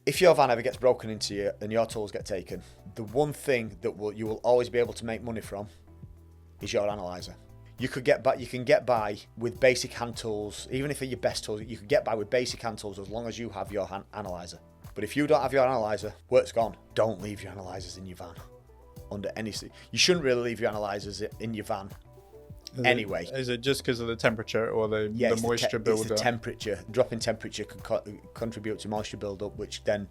if your van ever gets broken into you and your tools get taken, the one thing that you will always be able to make money from is your analyzer. You can get by with basic hand tools, even if they're your best tools. You can get by with basic hand tools as long as you have your analyzer. But if you don't have your analyzer, work's gone. Don't leave your analyzers in your van under any. You shouldn't really leave your analyzers in your van. Anyway, is it just because of the temperature or the moisture buildup? It's the temperature. Drop in temperature can contribute to moisture buildup, which then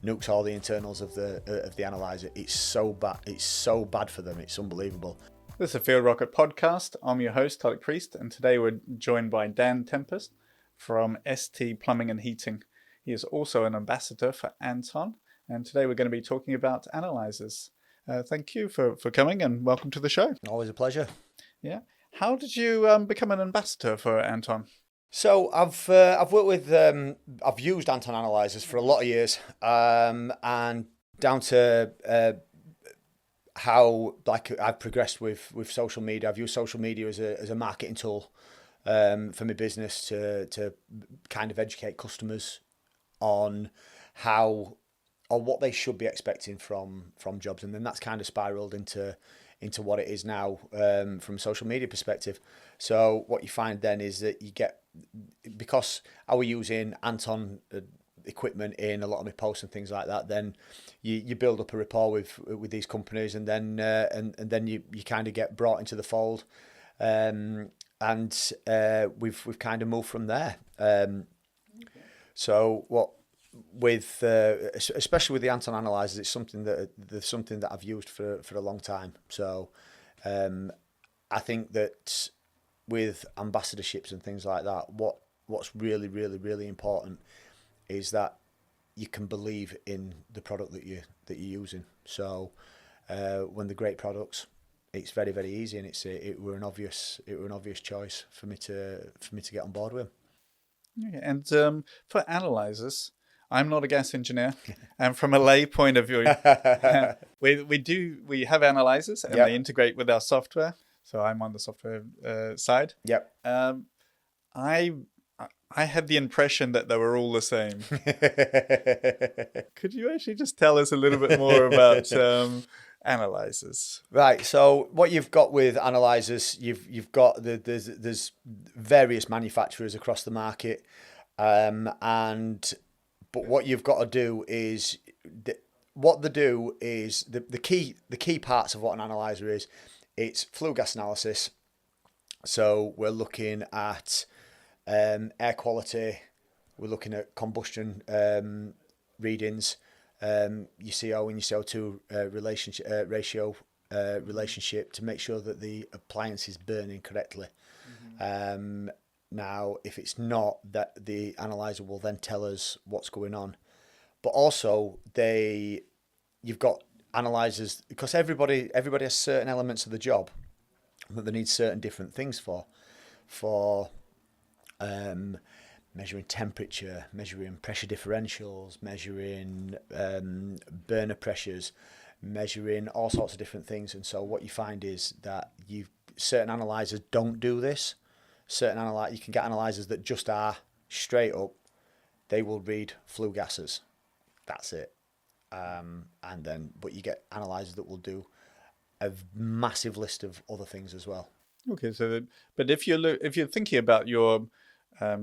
nukes all the internals of the analyzer. It's so bad. It's so bad for them. It's unbelievable. This is a Field Rocket podcast. I'm your host, Tulloch Priest, and today we're joined by Dan Tempest from ST Plumbing and Heating. He is also an ambassador for Anton, and today we're going to be talking about analyzers. Thank you for coming and welcome to the show. Always a pleasure. Yeah. How did you become an ambassador for Anton? So I've worked with I've used Anton analyzers for a lot of years, and down to how I've progressed with social media. I've used social media as a marketing tool for my business to kind of educate customers on how or what they should be expecting from jobs, and then that's kind of spiraled into what it is now from a social media perspective. So what you find then is that you get, because I was using Anton equipment in a lot of my posts and things like that, then you build up a rapport with these companies, and then then you kind of get brought into the fold, and we've kind of moved from there. So what with especially with the Anton analyzers, it's something that I've used for a long time. So I think that with ambassadorships and things like that, what's really, really, really important is that you can believe in the product that you're using. So when they're great products, it's very, very easy, and it were an obvious choice for me to get on board with. Okay. And for analyzers, I'm not a gas engineer, and from a lay point of view, we have analyzers, and they integrate with our software. So I'm on the software side. Yep. I had the impression that they were all the same. Could you actually just tell us a little bit more about analyzers? Right. So what you've got with analyzers, you've got there's various manufacturers across the market, but what you've got to do is the key parts of what an analyzer is. It's flue gas analysis. So we're looking at air quality. We're looking at combustion readings, your CO and your CO2 relationship to make sure that the appliance is burning correctly. Mm-hmm. Now, if it's not, that the analyzer will then tell us what's going on. But also, you've got analyzers, because everybody has certain elements of the job that they need certain different things for measuring temperature, measuring pressure differentials, measuring burner pressures, measuring all sorts of different things. And so what you find is that certain analyzers don't do this. You can get analyzers that just are straight up. They will read flue gases. That's it. But you get analyzers that will do a massive list of other things as well. Okay, but if you're thinking about your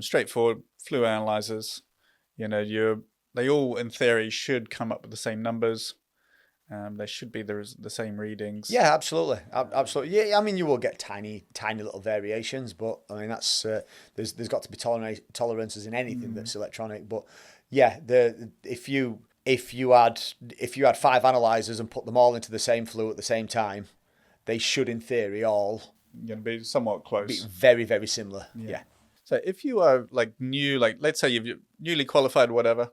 straightforward flue analyzers, they all in theory should come up with the same numbers. They should be the same readings. Yeah, absolutely. Yeah, I mean, you will get tiny little variations, but I mean that's there's got to be tolerances in anything that's electronic. But yeah, if you had 5 analyzers and put them all into the same flue at the same time, they should in theory all be somewhat close. Be very, very similar. Yeah. So if you are new, let's say you've newly qualified, whatever,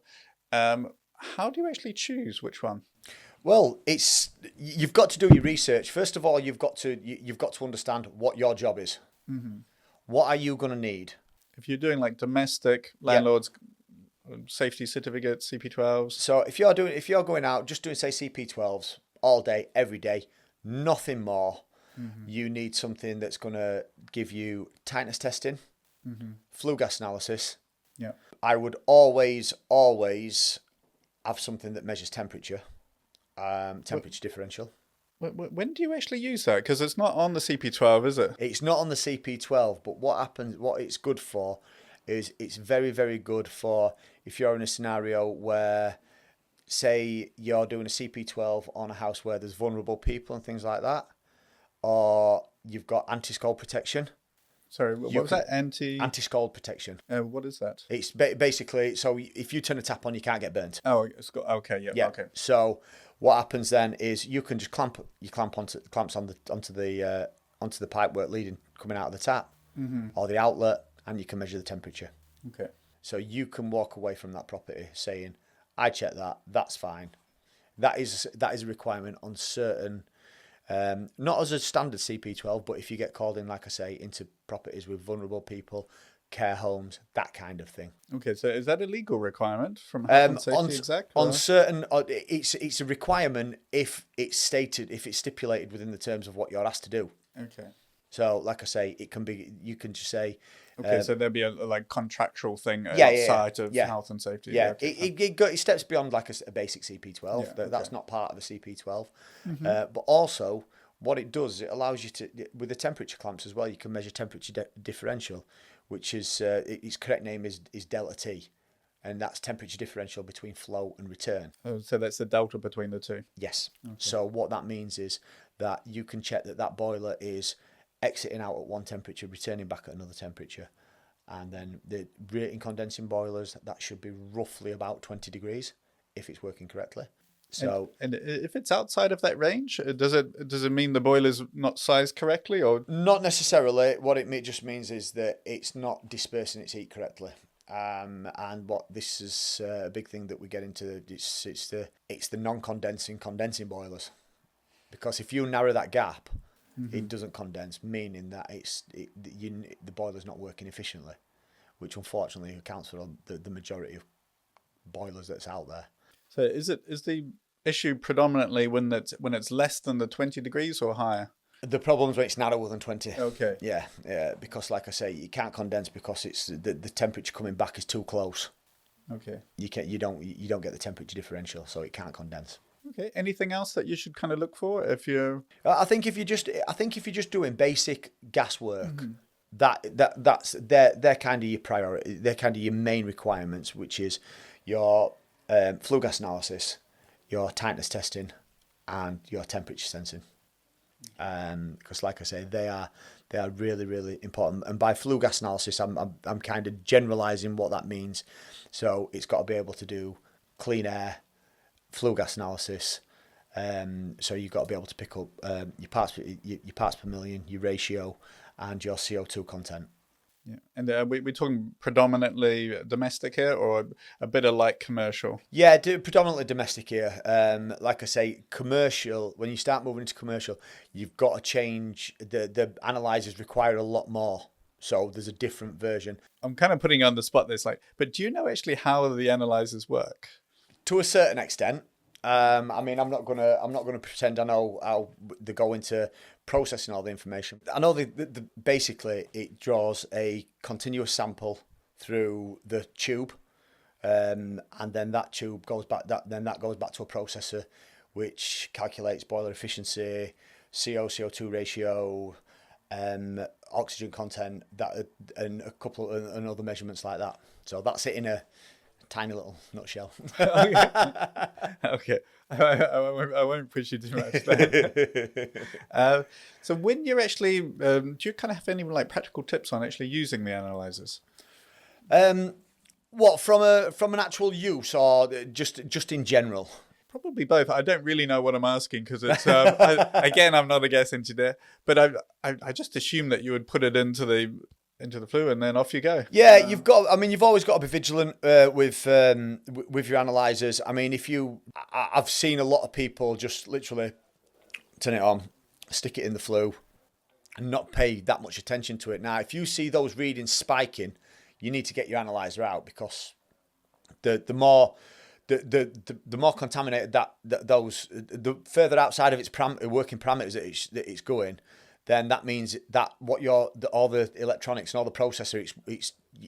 how do you actually choose which one? Well, you've got to do your research. First of all, you've got to understand what your job is. Mm-hmm. What are you going to need? If you're doing domestic landlords, safety certificates, CP12s. So if you're going out just doing say CP12s all day, every day, nothing more. Mm-hmm. You need something that's going to give you tightness testing, flue gas analysis. Yeah. I would always have something that measures temperature, temperature differential. When do you actually use that? Because it's not on the CP12, is it? It's not on the CP12, but what it's good for is it's very, very good for if you're in a scenario where, say, you're doing a CP12 on a house where there's vulnerable people and things like that, or you've got anti-scald protection. Sorry, what was that? Anti-scald protection. What is that? It's basically, so if you turn a tap on, you can't get burnt. Oh, it's got, okay, yeah, okay. So what happens then is you can just clamps onto the pipework leading coming out of the tap or the outlet, and you can measure the temperature. Okay. So you can walk away from that property saying, I checked that, that's fine. That is a requirement on certain, not as a standard CP12, but if you get called in, like I say, into properties with vulnerable people, care homes, that kind of thing. Okay, so is that a legal requirement from Health and Safety Exec? On certain, it's a requirement if it's stipulated within the terms of what you're asked to do. Okay. So, like I say, it can be. You can just say. Okay, so there'd be a like contractual thing outside of health and safety. Yeah, okay. it steps beyond like a basic CP12. That's not part of the CP12. But also, what it does, it allows you to, with the temperature clamps as well, you can measure temperature differential, which is its correct name is delta T, and that's temperature differential between flow and return. Oh, so that's the delta between the two. Yes. Okay. So what that means is that you can check that boiler is exiting out at one temperature, returning back at another temperature. And then the rating condensing boilers, that should be roughly about 20 degrees if it's working correctly. So, and if it's outside of that range, does it mean the boiler's not sized correctly, or not necessarily? What it just means is that it's not dispersing its heat correctly. And what this is a big thing that we get into, it's the non-condensing condensing boilers, because if you narrow that gap, it doesn't condense, meaning that the boiler's not working efficiently, which unfortunately accounts for the majority of boilers that's out there. So is the issue predominantly when it's less than the 20 degrees or higher? The problem's when it's narrower than 20. Okay. Yeah, because like I say, you can't condense because it's the temperature coming back is too close. Okay. You don't get the temperature differential, so it can't condense. Okay. Anything else that you should kind of look for if you're? I think if you're just doing basic gas work, that's they're kind of your priority. They're kind of your main requirements, which is your flue gas analysis, your tightness testing, and your temperature sensing. Because like I say, they are really, really important. And by flue gas analysis, I'm kind of generalizing what that means. So it's got to be able to do clean air, flue gas analysis. So you've got to be able to pick up your parts per million, your ratio, and your CO2 content. Yeah, and we're talking predominantly domestic here, or a bit of like commercial? Yeah, predominantly domestic here. Like I say, commercial. When you start moving into commercial, you've got to change. The analyzers require a lot more, so there's a different version. I'm kind of putting you on the spot. This but do you know actually how the analyzers work? To a certain extent. I mean, I'm not gonna pretend I know how they go into processing all the information. I know basically it draws a continuous sample through the tube, and then that tube goes back. That goes back to a processor, which calculates boiler efficiency, CO2 ratio, oxygen content, and a couple and other measurements like that. So that's it in a tiny little nutshell. Okay. I won't push you too much. So when you're actually, do you kind of have any like practical tips on actually using the analyzers? What from an actual use or just in general? Probably both. I don't really know what I'm asking because it's again, I'm not a gas engineer, but I just assume that you would put it into the flue and then off you go. Yeah, you've always got to be vigilant with your analyzers. I mean, I've seen a lot of people just literally turn it on, stick it in the flue, and not pay that much attention to it. Now, if you see those readings spiking, you need to get your analyzer out, because the more contaminated the further outside of its working parameters that it's going, then that means that all the electronics and all the processor,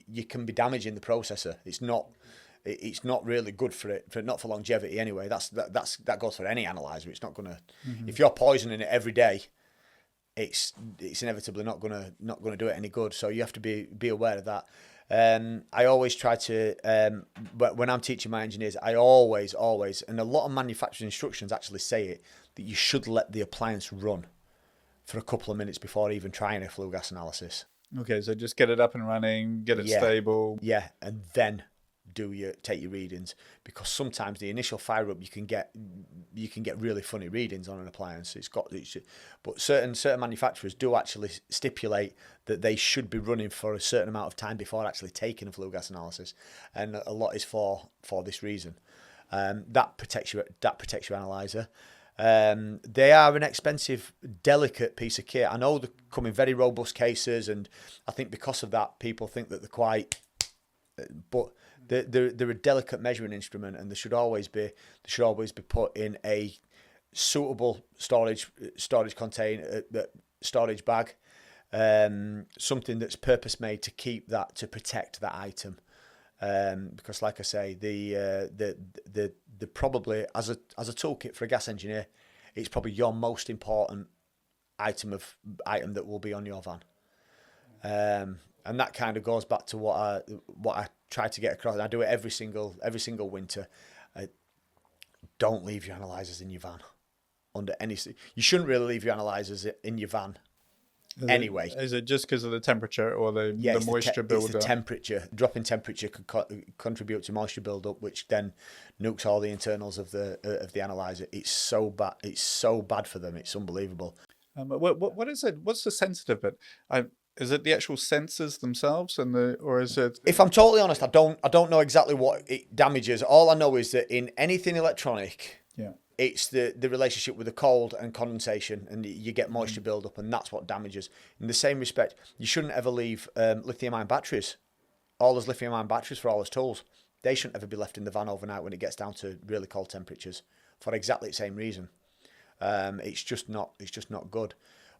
you can be damaging the processor. it's not really good for it, not for longevity anyway. That goes for any analyzer. It's not gonna, if you're poisoning it every day, it's inevitably not gonna do it any good. So you have to be aware of that. I always try to, when I'm teaching my engineers, I always, and a lot of manufacturing instructions actually say it, that you should let the appliance run for a couple of minutes before even trying a flue gas analysis. Okay, so just get it up and running, get it stable. Yeah, and then take your readings, because sometimes the initial fire up you can get really funny readings on an appliance. But certain manufacturers do actually stipulate that they should be running for a certain amount of time before actually taking a flue gas analysis, and a lot is for this reason. That protects your analyzer. They are an expensive, delicate piece of kit. I know they come in very robust cases, and I think because of that, people think that they're quite, but they're a delicate measuring instrument, and they should always be put in a suitable storage container, storage bag, something that's purpose made to protect that item. Because, like I say, the probably as a toolkit for a gas engineer, it's probably your most important item that will be on your van. And that kind of goes back to what I try to get across. I do it every single winter. Don't leave your analyzers in your van under any. You shouldn't really leave your analyzers in your van. Anyway, is it just because of the temperature or the moisture buildup? It's the temperature. Drop in temperature could contribute to moisture buildup, which then nukes all the internals of the analyzer. It's so bad. It's so bad for them. It's unbelievable. What is it? What's the sensitive bit? Is it the actual sensors themselves, or is it? If I'm totally honest, I don't know exactly what it damages. All I know is that in anything electronic, it's the relationship with the cold and condensation, and you get moisture buildup, and that's what damages. In the same respect, you shouldn't ever leave lithium-ion batteries. All those lithium-ion batteries for all those tools, they shouldn't ever be left in the van overnight when it gets down to really cold temperatures, for exactly the same reason. It's just not good.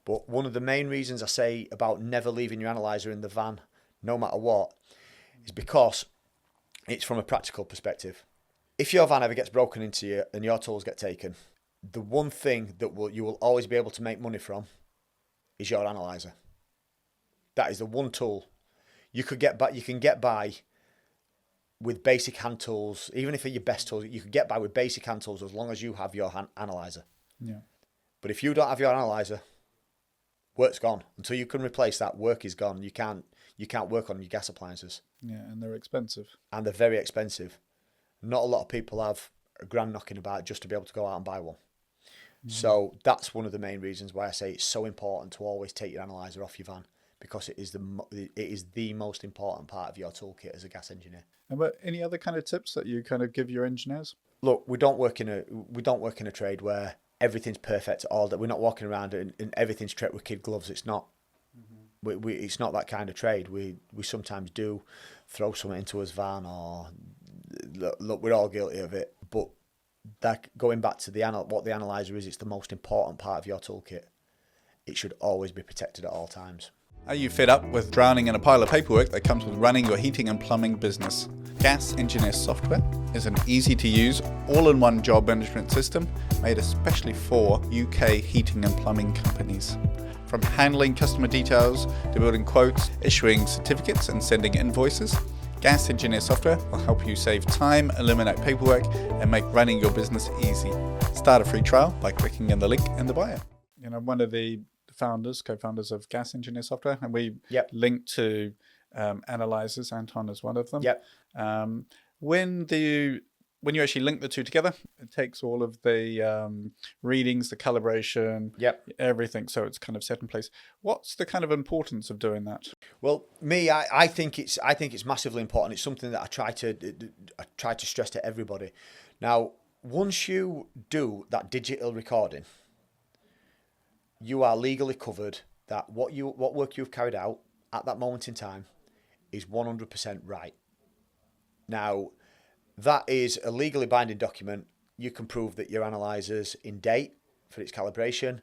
But one of the main reasons I say about never leaving your analyzer in the van, no matter what, is because it's from a practical perspective. If your van ever gets broken into and your tools get taken, the one thing that you will always be able to make money from is your analyzer. That is the one tool you can get by with basic hand tools. Even if they're your best tools, you could get by with basic hand tools as long as you have your analyzer. Yeah. But if you don't have your analyzer, work's gone. Until you can replace that, work is gone. You can't work on your gas appliances. Yeah, and they're expensive. And they're very expensive. Not a lot of people have $1,000 knocking about just to be able to go out and buy one. Mm-hmm. So that's one of the main reasons why I say it's so important to always take your analyzer off your van, because it is the most important part of your toolkit as a gas engineer. And any other kind of tips that you kind of give your engineers? Look, we don't work in a trade where everything's perfect all day. We're not walking around and everything's treated with kid gloves. It's not. Mm-hmm. It's not that kind of trade. We sometimes do throw something into his van, or look, we're all guilty of it. But that, going back to what the analyzer is, it's the most important part of your toolkit. It should always be protected at all times. Are you fed up with drowning in a pile of paperwork that comes with running your heating and plumbing business? Gas Engineer Software is an easy-to-use, all-in-one job management system made especially for UK heating and plumbing companies. From handling customer details to building quotes, issuing certificates and sending invoices, Gas Engineer Software will help you save time, eliminate paperwork, and make running your business easy. Start a free trial by clicking in the link in the bio. You know, one of the co-founders of Gas Engineer Software, and we linked to Analysers. Anton is one of them. Yep. When you actually link the two together, it takes all of the readings, the calibration, everything, so it's kind of set in place. What's the kind of importance of doing that? Well, I think it's massively important. It's something that I try to stress to everybody. Now, once you do that digital recording, you are legally covered that what work you've carried out at that moment in time is 100% right. Now, that is a legally binding document. You can prove that your analyzer's in date for its calibration,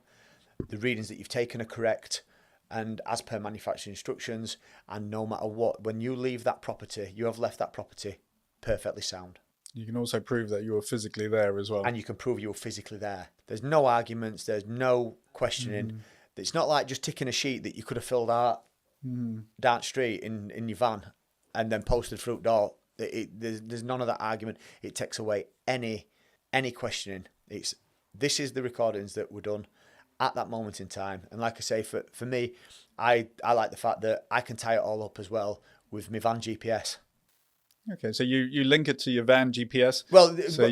the readings that you've taken are correct, and as per manufacturer instructions, and no matter what, when you leave that property, you have left that property perfectly sound. You can also prove that you were physically there as well. And you can prove you were physically there. There's no arguments. There's no questioning. It's not like just ticking a sheet that you could have filled out down the street in your van and then posted through the door. There's none of that argument. It takes away any questioning. This is the recordings that were done at that moment in time. And like I say, for me, I like the fact that I can tie it all up as well with my van GPS. Okay, so you link it to your van GPS. Well, so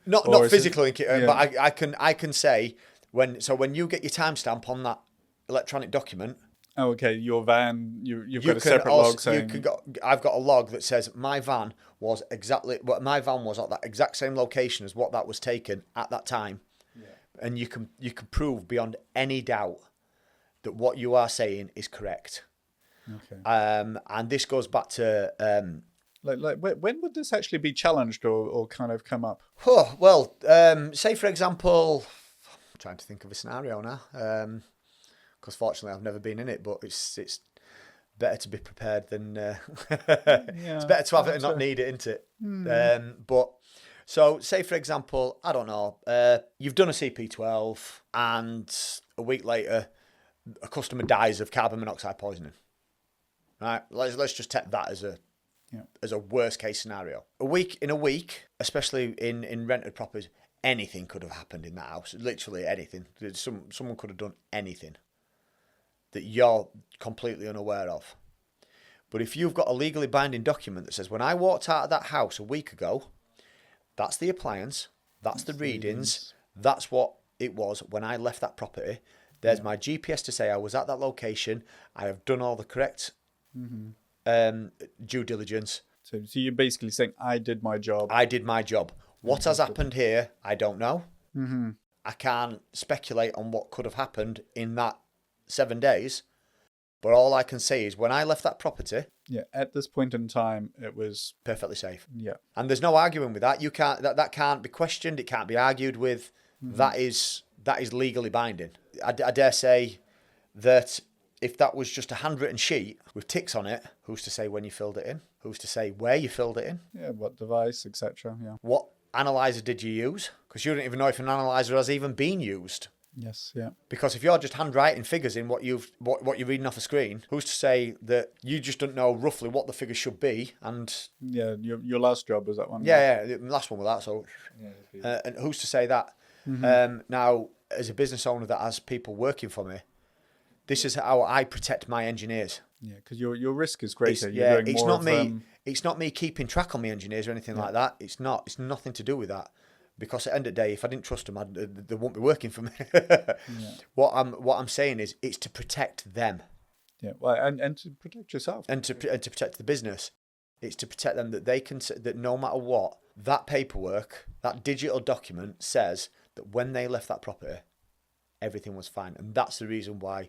not physically link it, but I can say when you get your timestamp on that electronic document. Oh, okay. Your van, you've got a separate log saying. I've got a log that says my van was at that exact same location as what that was taken at that time, and you can prove beyond any doubt that what you are saying is correct. Okay. And this goes back to when would this actually be challenged or kind of come up? Oh, well, say for example, I'm trying to think of a scenario now. Because fortunately I've never been in it, but it's better to be prepared than it's better to have it and not need it, isn't it? But so say for example, I don't know, you've done a CP12 and a week later a customer dies of carbon monoxide poisoning. Right? Let's just take that as a worst case scenario. In a week, especially in rented properties, anything could have happened in that house. Literally anything. Someone could have done anything that you're completely unaware of. But if you've got a legally binding document that says, when I walked out of that house a week ago, that's the appliance, that's the readings, that's what it was when I left that property. There's my GPS to say I was at that location. I have done all the correct due diligence. So you're basically saying, I did my job. I did my job. What has happened here, I don't know. I can't speculate on what could have happened in that 7 days, but all I can say is when I left that property, at this point in time, it was perfectly safe. And there's no arguing with that. You can't that can't be questioned. It can't be argued with. That is legally binding. I dare say that if that was just a handwritten sheet with ticks on it, who's to say when you filled it in? Who's to say where you filled it in? What device, etc. What analyzer did you use? Because you don't even know if an analyzer has even been used. Yes, Because if you're just handwriting figures in what you're reading off a screen, who's to say that you just don't know roughly what the figures should be? And your last job was that one. The last one was that. So, and who's to say that? Now, as a business owner that has people working for me, this is how I protect my engineers. Because your risk is greater. It's not me. It's not me keeping track on my engineers or anything like that. It's not. It's nothing to do with that. Because at the end of the day, if I didn't trust them, they won't be working for me. What I'm saying is, it's to protect them. Well, and to protect yourself. And to protect the business. It's to protect them that they can, that no matter what, that paperwork, that digital document says that when they left that property, everything was fine. And that's the reason why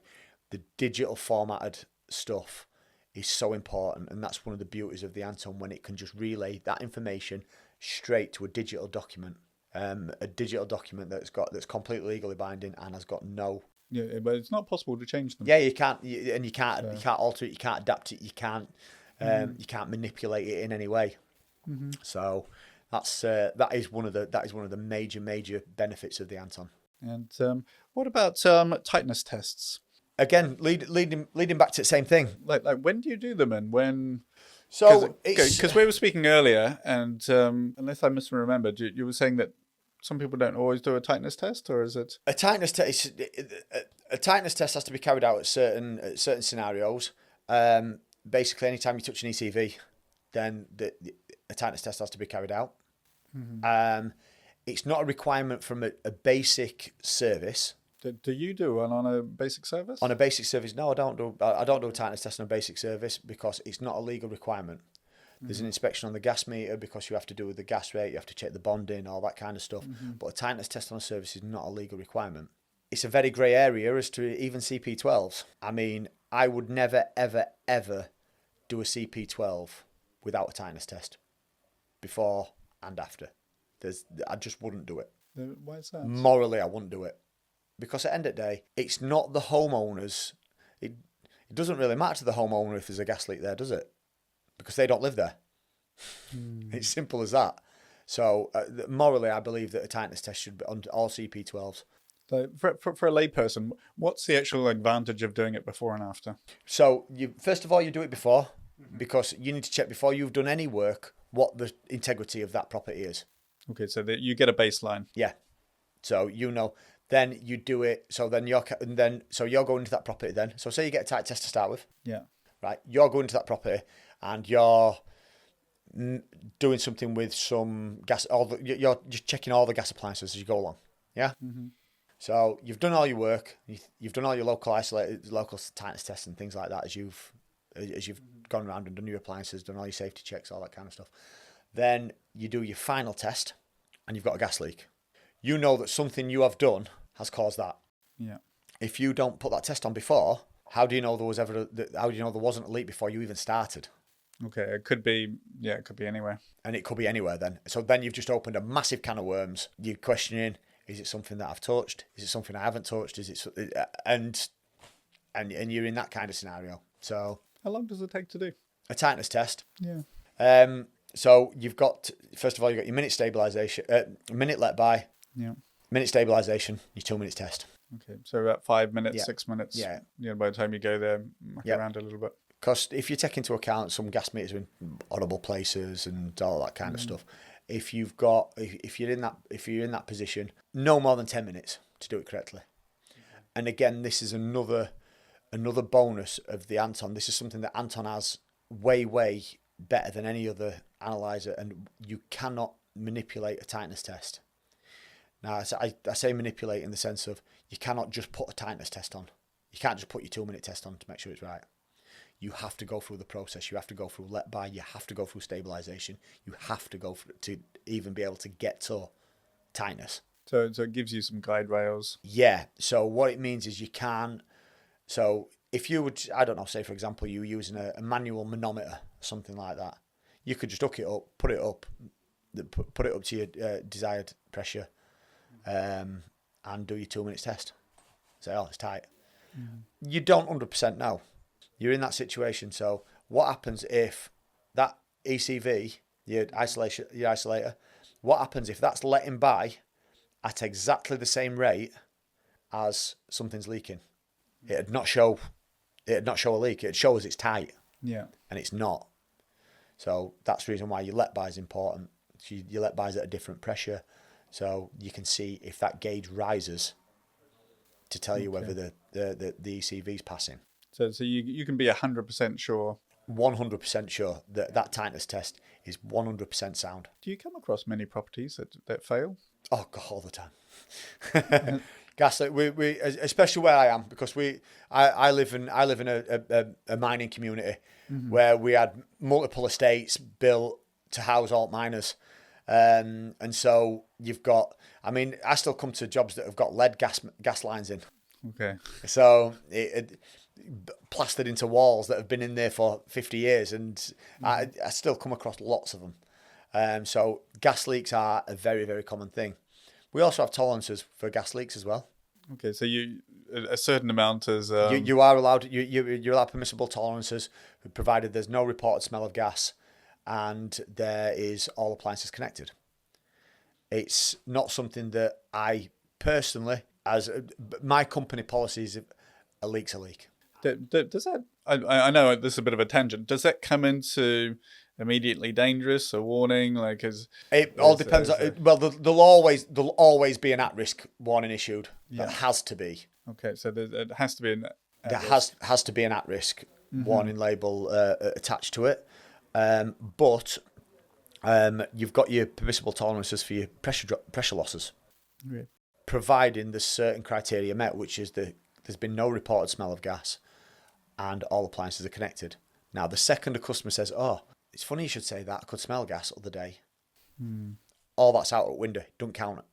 the digital formatted stuff is so important. And that's one of the beauties of the Anton, when it can just relay that information straight to a digital document. A digital document that's completely legally binding and has got no. But it's not possible to change them. You can't, you can't alter it. You can't adapt it. You can't manipulate it in any way. So that is one of the major benefits of the Anton. And what about tightness tests? Again, leading back to the same thing. Like when do you do them, and when? So because we were speaking earlier, and unless I misremembered, you were saying that some people don't always do a tightness test, or is it a tightness test? A tightness test has to be carried out at certain scenarios. Basically, anytime you touch an ECV, then a tightness test has to be carried out. It's not a requirement from a basic service. Do you do one on a basic service? On a basic service, no, I don't do a tightness test on a basic service because it's not a legal requirement. There's an inspection on the gas meter because you have to do with the gas rate, you have to check the bonding, all that kind of stuff. But a tightness test on a service is not a legal requirement. It's a very grey area as to even CP12s. I mean, I would never, ever, ever do a CP12 without a tightness test before and after. I just wouldn't do it. Why is that? Morally, I wouldn't do it. Because at the end of the day, it's not the homeowners. It doesn't really matter to the homeowner if there's a gas leak there, does it? Because they don't live there. It's simple as that. So morally, I believe that a tightness test should be on all CP12s. So for a layperson, what's the actual advantage of doing it before and after? So first of all, you do it before, because you need to check before you've done any work what the integrity of that property is. Okay, so that you get a baseline. Yeah. So then you do it. So then you're going into that property then. So say you get a tight test to start with. Yeah. Right. You're going to that property and you're doing something with some gas. You're just checking all the gas appliances as you go along. Yeah. Mm-hmm. So you've done all your work. You've done all your local tightness tests and things like that as you've gone around and done your appliances, done all your safety checks, all that kind of stuff. Then you do your final test, and you've got a gas leak. You know that something you have done has caused that. Yeah. If you don't put that test on before, how do you know there wasn't a leak before you even started? Okay, it could be anywhere. And it could be anywhere then. So then you've just opened a massive can of worms. You're questioning, is it something that I've touched? Is it something I haven't touched? Is it and you're in that kind of scenario. So how long does it take to do a tightness test? Yeah. So you've got, first of all, you've got your minute stabilization, minute let by. Yeah. Minute stabilization, your 2 minutes test. Okay, so about 5 minutes, Yeah. 6 minutes. Yeah. By the time you go there, muck around a little bit. Because if you take into account some gas meters are in horrible places and all that kind of stuff, if you're in that position, no more than 10 minutes to do it correctly. And again, this is another bonus of the Anton. This is something that Anton has way better than any other analyzer, and you cannot manipulate a tightness test. Now, I say manipulate in the sense of you cannot just put a tightness test on. You can't just put your 2 minute test on to make sure it's right. You have to go through the process. You have to go through let by. You have to go through stabilization. You have to go through to even be able to get to tightness. So it gives you some guide rails. Yeah. So what it means is you can. So if you would, I don't know, say for example, you were using a manual manometer, something like that, you could just hook it up, put it up to your desired pressure, and do your 2 minutes test. Say, oh, it's tight. Mm-hmm. You don't 100% know. You're in that situation. So what happens if that ECV, your isolator, what happens if that's letting by at exactly the same rate as something's leaking? It'd not show a leak. It'd show us it's tight. Yeah. And it's not. So that's the reason why your let by is important. Your let by is at a different pressure. So you can see if that gauge rises to tell you whether the ECV is passing. So you can be 100% sure. 100% sure that tightness test is 100% sound. Do you come across many properties that fail? Oh God, all the time. Gas, we especially where I am, because I live in a mining community where we had multiple estates built to house alt miners, and so you've got. I mean, I still come to jobs that have got lead gas lines in. Okay. So it plastered into walls that have been in there for 50 years, and I still come across lots of them. So gas leaks are a very, very common thing. We also have tolerances for gas leaks as well. Okay, so a certain amount is you are allowed you're allowed permissible tolerances, provided there's no reported smell of gas, and there is all appliances connected. It's not something that I personally, as my company policies, a leak's a leak. Does that? I know this is a bit of a tangent. Does that come into immediately dangerous, a warning? Like, it all depends. Well, there'll always be an at-risk warning issued. Yeah. That has to be. Okay, so it has to be an. Has to be an at-risk warning label attached to it, but you've got your permissible tolerances for your pressure losses, providing there's certain criteria met, which is there's been no reported smell of gas, and all appliances are connected. Now, the second a customer says, "Oh, it's funny you should say that, I could smell gas the other day," all that's out the window. Don't count it.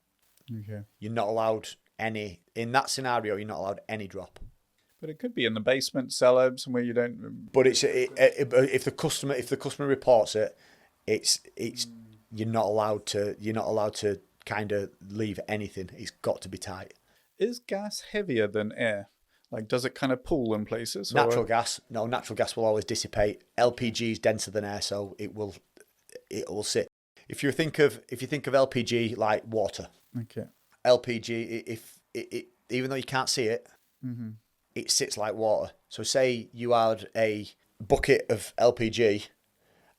Okay. You're not allowed any in that scenario. You're not allowed any drop. But it could be in the basement, cellar, somewhere you don't. But if the customer reports it, it's you're not allowed to kind of leave anything. It's got to be tight. Is gas heavier than air? Like, does it kind of pool in places? Natural gas will always dissipate. LPG is denser than air, so it will it will sit. If you think of LPG like water, Okay. LPG, if it even though you can't see it, it sits like water. So say you had a bucket of LPG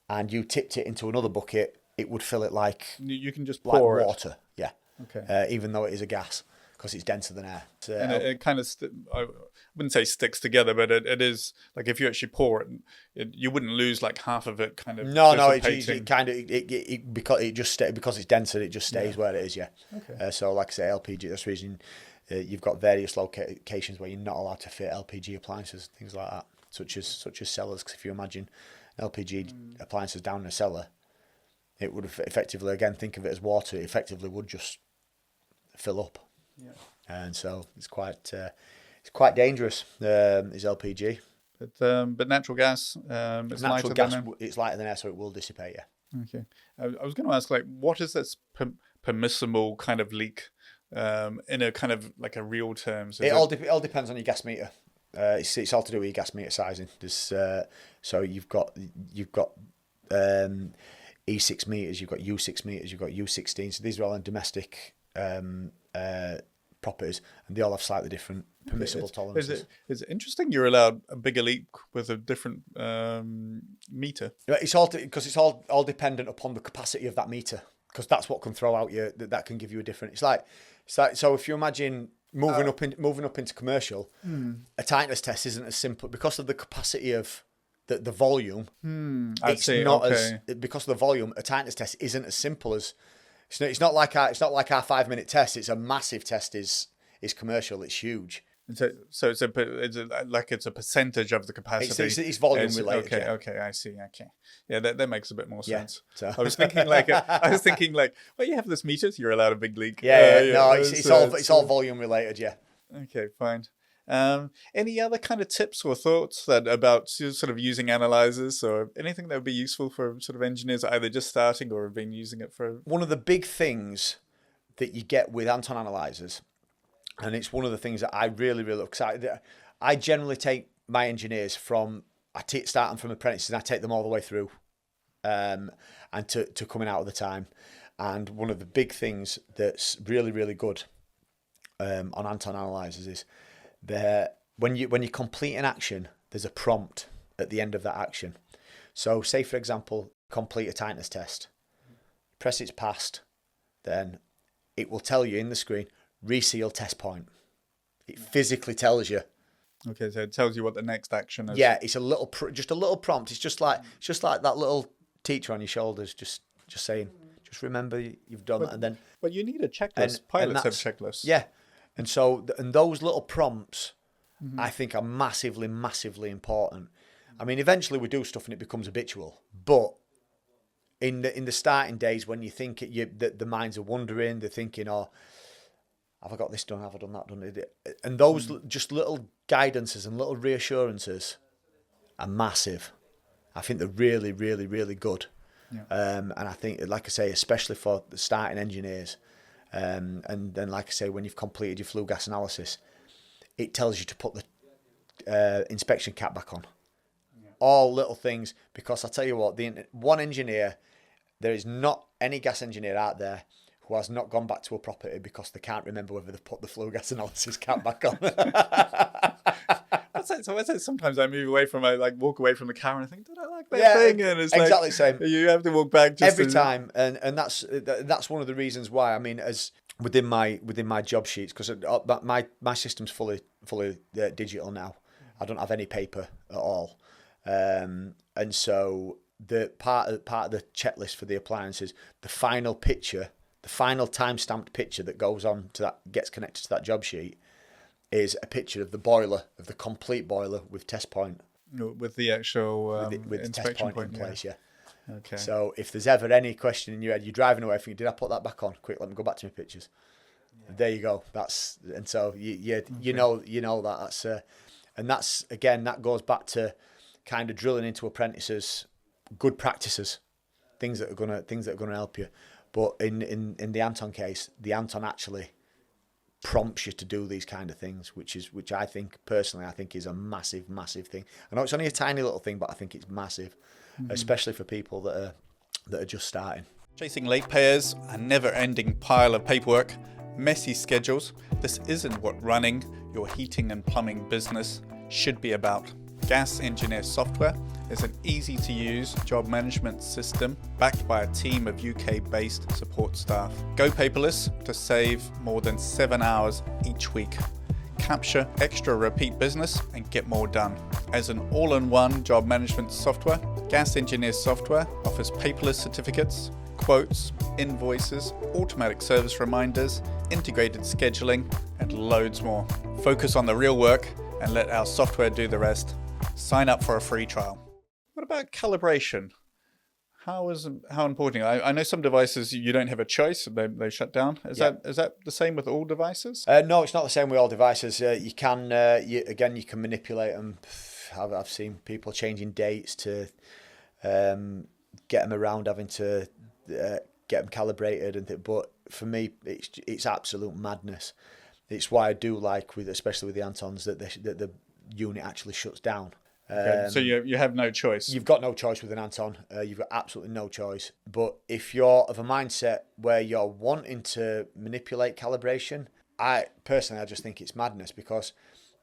and you tipped it into another bucket, it would fill it like You can just pour water. Yeah. Okay. Even though it is a gas, because it's denser than air. And it kind of, I wouldn't say sticks together, but it is like if you actually pour it, you wouldn't lose like half of it kind of. No, it kind of because it just because it's denser, it just stays where it is. Yeah. Okay. So like I say, LPG. That's the reason you've got various locations where you're not allowed to fit LPG appliances, things like that, such as cellars. Because if you imagine LPG appliances down in a cellar, it would effectively, again, think of it as water. It effectively would just fill up. Yeah. And so it's quite dangerous. Is LPG. But natural gas, it's Natural lighter gas, than it's lighter than air, so it will dissipate. Yeah. Okay. I was going to ask, like, what is this permissible kind of leak in a kind of like a real terms? It all depends on your gas meter. It's all to do with your gas meter sizing. There's so you've got E6 meters, you've got U6 meters, you've got U16. So these are all in domestic properties, and they all have slightly different permissible tolerances. Is it interesting you're allowed a bigger leak with a different meter? It's all because it's all dependent upon the capacity of that meter, because that's what can throw out you that can give you a different. It's like so if you imagine moving up into commercial, a tightness test isn't as simple because of the capacity of the volume. Because of the volume, a tightness test isn't as simple as. It's not like our 5-minute test. It's a massive test. Is commercial. It's huge. So it's a percentage of the capacity. It's volume related. Okay, I see. Okay, yeah, that makes a bit more sense. So. I was thinking well, you have this meter, so you're allowed a big leak. No, it's all volume related. Yeah. Okay, fine. Any other kind of tips or thoughts about sort of using analyzers, or anything that would be useful for sort of engineers either just starting or have been using it for? One of the big things that you get with Anton analyzers, and it's one of the things that I really, really look. I generally take my engineers starting from apprentices, and I take them all the way through, and to coming out of the time. And one of the big things that's really, really good on Anton analyzers is when you complete an action, there's a prompt at the end of that action. So say, for example, complete a tightness test, press it's passed, then it will tell you in the screen, reseal test point. It physically tells you. Okay, so it tells you what the next action is. Yeah, it's a little prompt. It's just like that little teacher on your shoulders, just saying, just remember you've done that, and then. But you need a checklist. Pilots have checklists. Yeah, and those little prompts, I think, are massively, massively important. I mean, eventually we do stuff and it becomes habitual, but in the starting days when you think the minds are wandering, they're thinking, oh, have I got this done? Have I done that done? And those just little guidances and little reassurances are massive. I think they're really, really, really good. Yeah. And I think, like I say, especially for the starting engineers, and then, like I say, when you've completed your flue gas analysis, it tells you to put the inspection cap back on. Yeah. All little things, because I tell you what, one engineer, there is not any gas engineer out there who has not gone back to a property because they can't remember whether they've put the flue gas analysis cap back on. Sometimes I walk away from the camera and I think, did I like that thing? And it's exactly the same. You have to walk back every time, and that's one of the reasons why. I mean, as within my job sheets, because my system's fully digital now. I don't have any paper at all, and so the part of the checklist for the appliances, the final picture, the final time-stamped picture that goes on to that, gets connected to that job sheet, is a picture of the boiler, of the complete boiler with test point. With the actual with the test point in place, yeah. Okay. So if there's ever any question in your head, you're driving away thinking, did I put that back on? Quick, let me go back to my pictures. Yeah. There you go. And so you know that that's and that's, again, that goes back to kind of drilling into apprentices good practices, things that are gonna help you. But in the Anton case, the Anton actually prompts you to do these kind of things, which I think personally is a massive thing. I know it's only a tiny little thing, but I think it's massive, especially for people that that are just starting. Chasing late payers, a never-ending pile of paperwork, messy schedules. This isn't what running your heating and plumbing business should be about. Gas Engineer Software is an easy-to-use job management system backed by a team of UK-based support staff. Go paperless to save more than 7 hours each week. Capture extra repeat business and get more done. As an all-in-one job management software, Gas Engineer Software offers paperless certificates, quotes, invoices, automatic service reminders, integrated scheduling, and loads more. Focus on the real work and let our software do the rest. Sign up for a free trial. What about calibration? How important? I know some devices you don't have a choice; they shut down. Is that the same with all devices? No, it's not the same with all devices. You can you can manipulate them. I've seen people changing dates to get them around having to get them calibrated but for me, it's absolute madness. It's why I do like especially with the Antons that the unit actually shuts down. Okay, so you have no choice. You've got no choice with an Anton. You've got absolutely no choice. But if you're of a mindset where you're wanting to manipulate calibration, I just think it's madness, because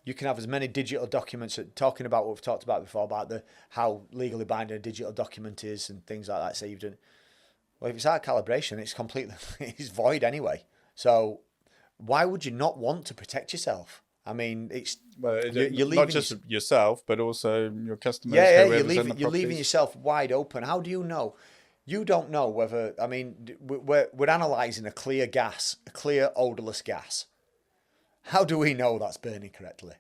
you can have as many digital documents, talking about what we've talked about before, about how legally binding a digital document is and things like that. Say you've done, well, if it's out of calibration, it's void anyway. So why would you not want to protect yourself? I mean, you're leaving not just yourself, but also your customers. Yeah, you're leaving yourself wide open. How do you know? You don't know whether. I mean, we're analysing a clear odourless gas. How do we know that's burning correctly?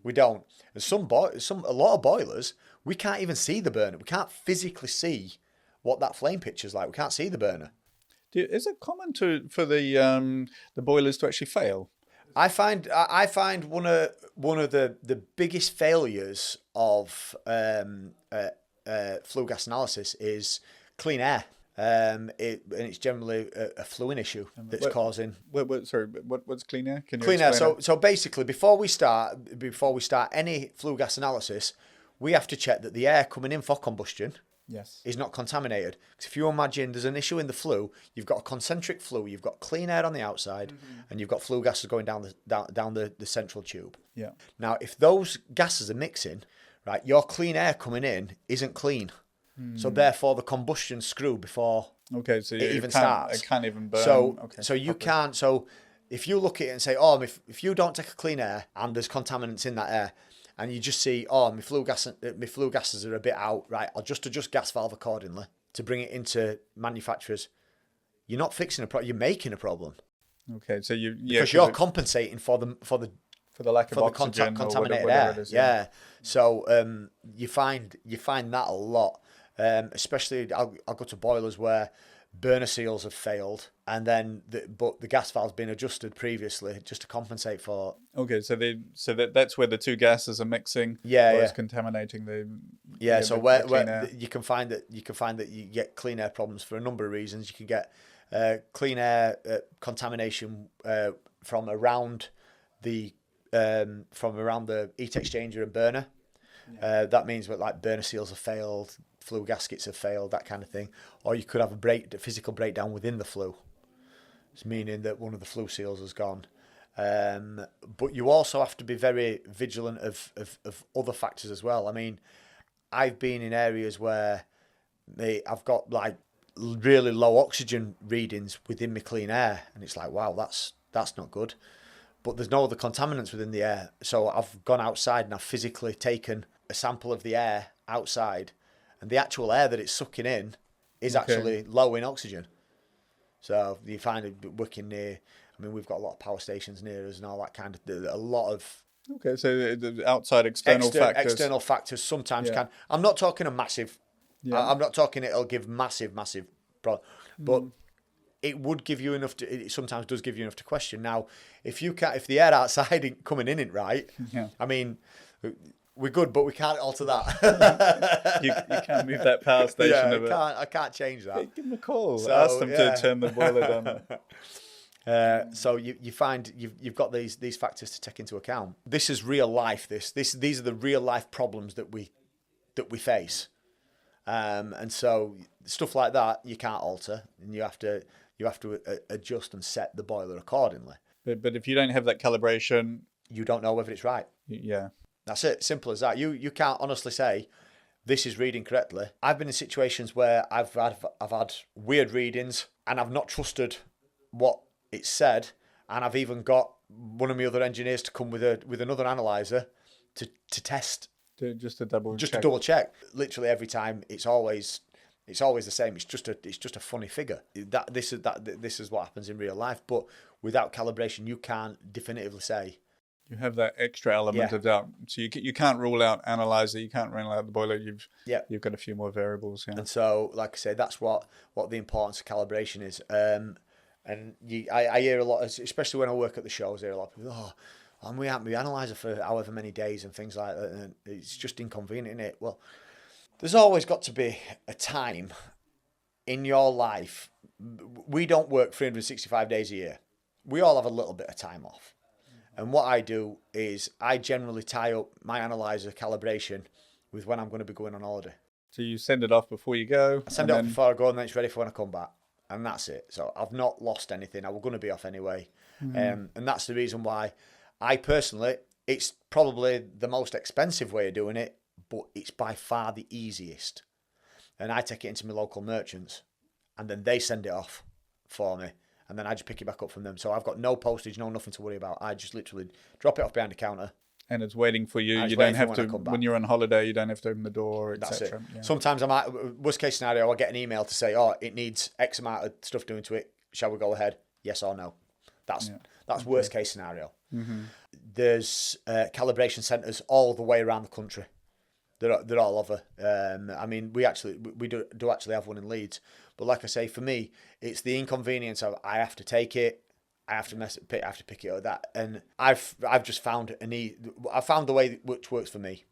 We don't. And a lot of boilers, we can't even see the burner. We can't physically see what that flame picture's like. We can't see the burner. Is it common for the boilers to actually fail? I find one of the biggest failures of flue gas analysis is clean air. And it's generally a fluing issue that's causing. What's clean air? Can you clean air? explain So basically, before we start any flue gas analysis, we have to check that the air coming in for combustion is not contaminated. Because if you imagine there's an issue in the flue, you've got a concentric flue, you've got clean air on the outside, and you've got flue gases going down the central tube. Yeah. Now, if those gases are mixing, right, your clean air coming in isn't clean. So therefore, the combustion screw before so it even starts. It can't even burn. So you can't. So if you look at it and say, oh, if you don't take a clean air and there's contaminants in that air, and you just see, oh, my flue gases are a bit out, right, I'll just adjust gas valve accordingly to bring it into manufacturers. You're not fixing a problem. You're making a problem. Okay, so because you're compensating for the lack of oxygen contaminated or air. It is, yeah. So you find that a lot. Especially, I'll go to boilers where burner seals have failed, and then but the gas valve's been adjusted previously just to compensate for. Okay, so that's where the two gases are mixing. It's contaminating the. Yeah, so where you can find that you get clean air problems for a number of reasons. You can get clean air contamination from around the heat exchanger and burner. That means like burner seals have failed, flue gaskets have failed, that kind of thing. Or you could have a physical breakdown within the flue, meaning that one of the flue seals has gone. But you also have to be very vigilant of other factors as well. I mean, I've been in areas where I've got like really low oxygen readings within my clean air, and it's like, wow, that's not good. But there's no other contaminants within the air. So I've gone outside and I've physically taken a sample of the air outside, and the actual air that it's sucking in is actually low in oxygen. So you find it working near, I mean, we've got a lot of power stations near us and all that kind of, a lot of... Okay, so the outside external factors sometimes can... I'm not talking a massive... I'm not talking it'll give massive problem, but... It would give you enough it sometimes does give you enough to question. Now, if the air outside ain't coming in it right, I mean, we're good, but we can't alter that. you can't move that power station. I can't change that. Give them a call. Ask them to turn the boiler down. So you find you've got these factors to take into account. This is real life. These are the real life problems that we face. And so stuff like that you can't alter, and you have to adjust and set the boiler accordingly. But if you don't have that calibration, you don't know whether it's right. Yeah. That's it. Simple as that. You can't honestly say this is reading correctly. I've been in situations where I've had weird readings and I've not trusted what it said, and I've even got one of my other engineers to come with another analyzer to test. Just to double check. Literally every time, it's always the same. It's just a funny figure. This is what happens in real life. But without calibration, you can't definitively say. You have that extra element of doubt. So you can't rule out analyzer. You can't rule out the boiler. You've got a few more variables. Yeah. And so, like I say, that's what the importance of calibration is. And I hear a lot, especially when I work at the shows. I hear a lot of people, and we haven't been analyzer for however many days and things like that. And it's just inconvenient, isn't it? Well, there's always got to be a time in your life. We don't work 365 days a year. We all have a little bit of time off. And what I do is I generally tie up my analyzer calibration with when I'm going to be going on holiday. So you send it off before you go? I send it off before I go, and then it's ready for when I come back. And that's it. So I've not lost anything. I was going to be off anyway. And that's the reason why I personally, it's probably the most expensive way of doing it, but it's by far the easiest. And I take it into my local merchants, and then they send it off for me. And then I just pick it back up from them. So I've got no postage, nothing to worry about. I just literally drop it off behind the counter. And it's waiting for you. You don't have to, when you're on holiday, you don't have to open the door, etc. That's it. Yeah. Sometimes worst case scenario, I get an email to say, it needs X amount of stuff doing to it. Shall we go ahead? Yes or no? That's worst case scenario. Mm-hmm. There's calibration centres all the way around the country. They're all over. I mean, we do actually have one in Leeds. But like I say, for me, it's the inconvenience of I have to take it, I have to pick it up. That, and I've just found I found the way which works for me.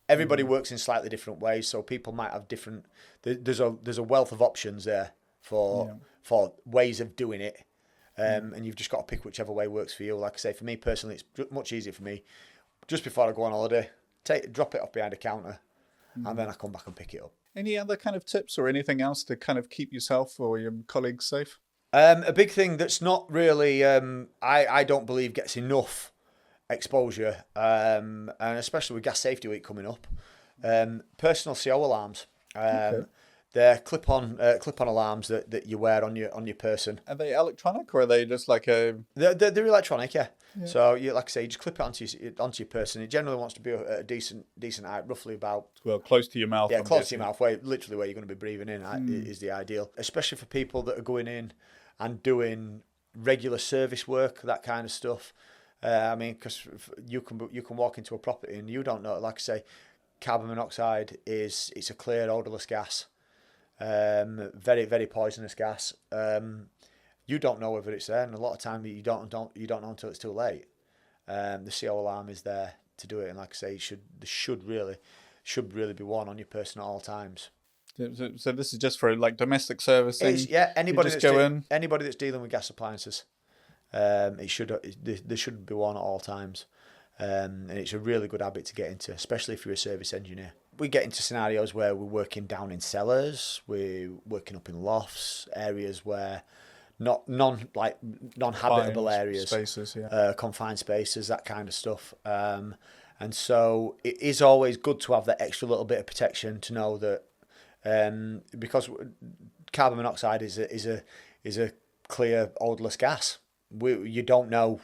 Everybody works in slightly different ways, so people might have different. There's a wealth of options there for ways of doing it, and you've just got to pick whichever way works for you. Like I say, for me personally, it's much easier for me. Just before I go on holiday, drop it off behind a counter, and then I come back and pick it up. Any other kind of tips or anything else to kind of keep yourself or your colleagues safe? A big thing that's not really, I don't believe gets enough exposure, and especially with Gas Safety Week coming up, personal CO alarms. They're clip-on alarms that you wear on your person. Are they electronic or are they just like a? They're electronic, yeah. So you, like I say, you just clip it onto your person. It generally wants to be a decent height, roughly about close to your mouth. Yeah, close to your mouth, literally where you're going to be breathing in is the ideal, especially for people that are going in and doing regular service work, that kind of stuff. I mean, because you can walk into a property and you don't know. Like I say, carbon monoxide it's a clear, odourless gas. Very, very poisonous gas. You don't know whether it's there, and a lot of time you don't know until it's too late. The CO alarm is there to do it, and like I say, should really be worn on your person at all times. So this is just for like domestic servicing. Anybody that's dealing with gas appliances, they should be worn at all times. And it's a really good habit to get into, especially if you're a service engineer. We get into scenarios where we're working down in cellars, we're working up in lofts, areas where non-habitable areas, spaces, confined spaces, that kind of stuff. And so it is always good to have that extra little bit of protection to know that, because carbon monoxide is a clear, odourless gas. You don't know.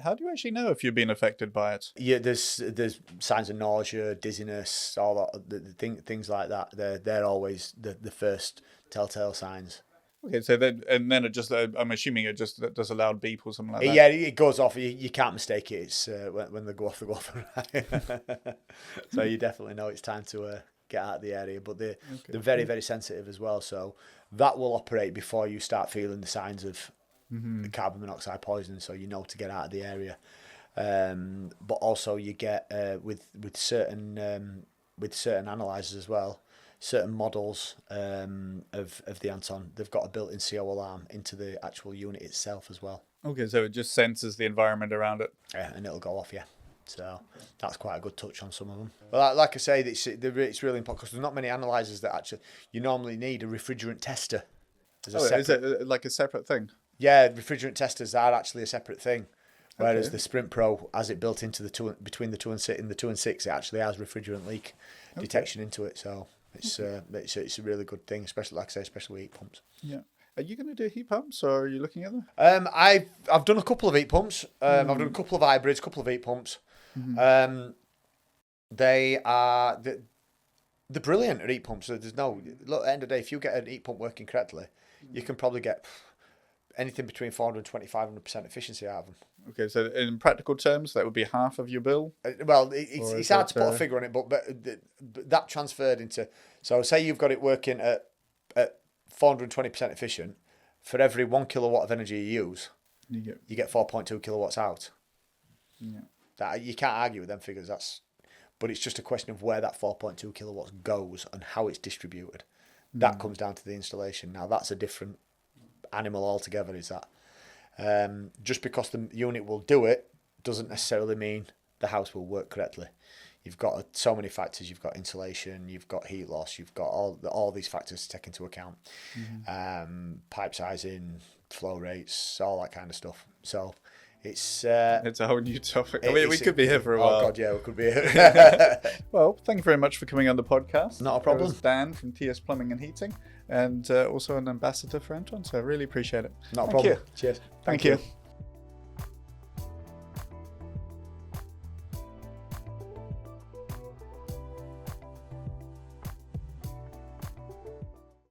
How do you actually know if you've been affected by it? Yeah, there's signs of nausea, dizziness, all that, things like that. They're always the first telltale signs. Okay, so then it just, I'm assuming it just does a loud beep or something like that. Yeah, it goes off. You can't mistake it. It's when they go off, they go off. So you definitely know it's time to get out of the area. But they're very, very sensitive as well. So that will operate before you start feeling the signs of the carbon monoxide poisoning, so you know to get out of the area. But also you get with certain analysers as well, certain models of the Anton, they've got a built-in CO alarm into the actual unit itself as well. Okay, so it just senses the environment around it. Yeah, and it'll go off, yeah. So that's quite a good touch on some of them. But like I say, it's really important because there's not many analyzers that actually you normally need a refrigerant tester. Is it like a separate thing? Yeah, refrigerant testers are actually a separate thing. Whereas the Sprint Pro has it built into between the 2 and 6, in the 2 and 6, it actually has refrigerant leak detection into it. So it's a really good thing, especially like I say, especially with heat pumps. Yeah. Are you going to do heat pumps, or are you looking at them? I've done a couple of heat pumps. I've done a couple of hybrids, couple of heat pumps. Mm-hmm. They're brilliant at heat pumps. So there's no look. At the end of the day, if you get an heat pump working correctly, you can probably get anything between 420 500% efficiency out of them. Okay, so in practical terms, that would be half of your bill? Well, it's hard to put a figure on it, but that transferred into... So say you've got it working at 420% efficient. For every 1 kilowatt of energy you use, you get 4.2 kilowatts out. Yeah. That you can't argue with them figures. But it's just a question of where that 4.2 kilowatts goes and how it's distributed. That comes down to the installation. Now, that's a different animal altogether, is that. Just because the unit will do it doesn't necessarily mean the house will work correctly. You've got so many factors. You've got insulation, you've got heat loss, you've got all these factors to take into account. Pipe sizing, flow rates, all that kind of stuff. So it's a whole new topic. I mean, we could be here for a while. Oh God, yeah, we could be here. Well, thank you very much for coming on the podcast. Not a problem. That was Dan from TS Plumbing and Heating, and also an ambassador for Anton. So I really appreciate it. Not a problem. Cheers. Thank you.